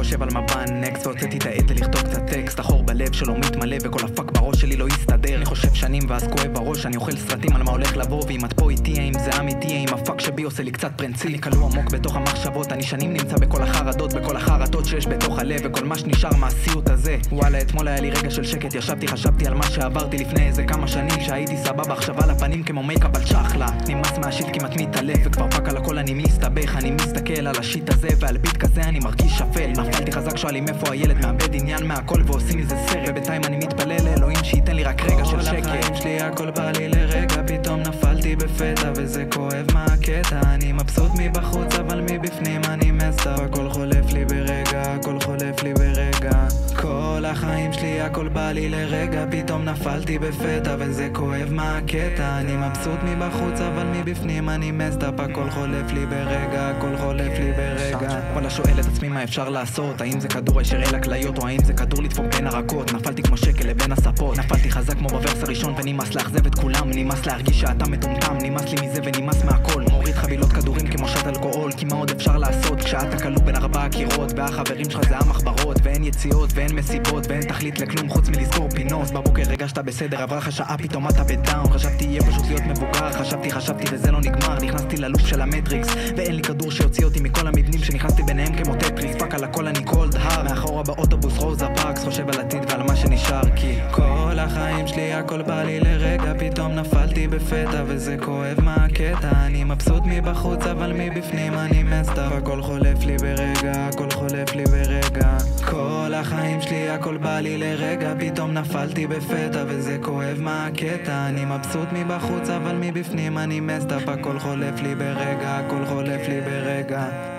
יושב על מבן נקסט והוצאתי את העט לכתוב קצת טקסט, החור בלב שלו מתמלא וכל הפאק בראש שלי לא יסתדר. אני חושב שנים ואז כואב בראש, אני אוכל סרטים על מה הולך לבוא, ואם את פה איתי האם זה אמיתי, האם הפאק שבי עושה לי קצת פרינציפ. אני כלוא עמוק בתוך המחשבות, אני שנים נמצא בכל החרדות, בכל החרטות שיש בתוך הלב, וכל מה שנשאר מהסיוט הזה. וואלה, אתמול היה לי רגע של שקט, ישבתי חשבתי על מה שעברתי לפני איזה כמה שנים, שהייתי סבבה, עכשיו על הפנים כמו מייקאפ על צ'חלה. נמאס מהשיט כמעט מתעלף, וכבר פאק על הכל אני מסתבך. אני מסתכל על השיט הזה ועל ביט כזה אני מרגיש שפל. נפלתי חזק, שואלים איפה הילד, מאבד עניין מהכל ועושים מזה סרט, ובינתיים אני מתפלל לאלוהים שייתן לי רק רגע של שקט. כל החיים שלי הכל בא לי לרגע, פתאום נפלתי בפתע וזה כואב מה הקטע. אני מבסוט מבחוץ אבל מבפנים אני מסתר, הכל חולף לי ברגע, הכל חולף לי ברגע. כל החיים שלי הכל בא לי לרגע, פתאום נפלתי בפתע וזה כואב מה הקטע. אני מבסוט מבחוץ אבל מבפנים אני מסתר, הכל חולף לי ברגע, הכל חולף לי ברגע. וואלה, שואל את עצמי מה אפשר לעשות, האם זה כדור הישר אל הכליות או האם זה כדור לדפוק בין הרקות. נפלתי כמו שקל לבין הספות, נפלתי חזק כמו בוורס הראשון ונמאס לאכזב את כולם, נמאס להרגיש שאתה מטומטם, נמאס לי מזה ונמאס מהכל. מוריד חבילות כדורים כמו שת אלכוהול, כי מה עוד אפשר לעשות כשאתה כלוא בין 4 קירות, והחברים שלך זה המחברות, ואין יציאות ואין מסיבות ואין תכלית לכלום חוץ מלסגור פינות. בבוקר הרגשת בסדר, עברה לך שעה פתאום אתה בדאון, חשבתי יהיה פשוט להיות מבוגר, חשבתי וזה לא נגמר. נכנסתי ללופ של המטריקס ואין לי כדור שיוציא אותי מכל המבנים שנכנסתי ביניהם כמו טטריס. פאק על הכל אני קולד הר, מאחורה באוטובוס רוזה פארקס, חושב על עתיד ועל מה שנשאר, כי כל החיים שלי הכל בא לי לרגע, פתאום נפלתי בפתע וזה כואב מה הקטע. אני מבסוט מבחוץ אבל מבפנים אני מסתר, הכל חולף לי ברגע, הכל חולף לי ברגע. כל החיים שלי הכל בא לי לרגע, פתאום נפלתי בפתע וזה כואב מה הקטע. אני מבסוט מבחוץ אבל מבפנים אני מסתר, הכל חולף לי ברגע, הכל חולף לי ברגע.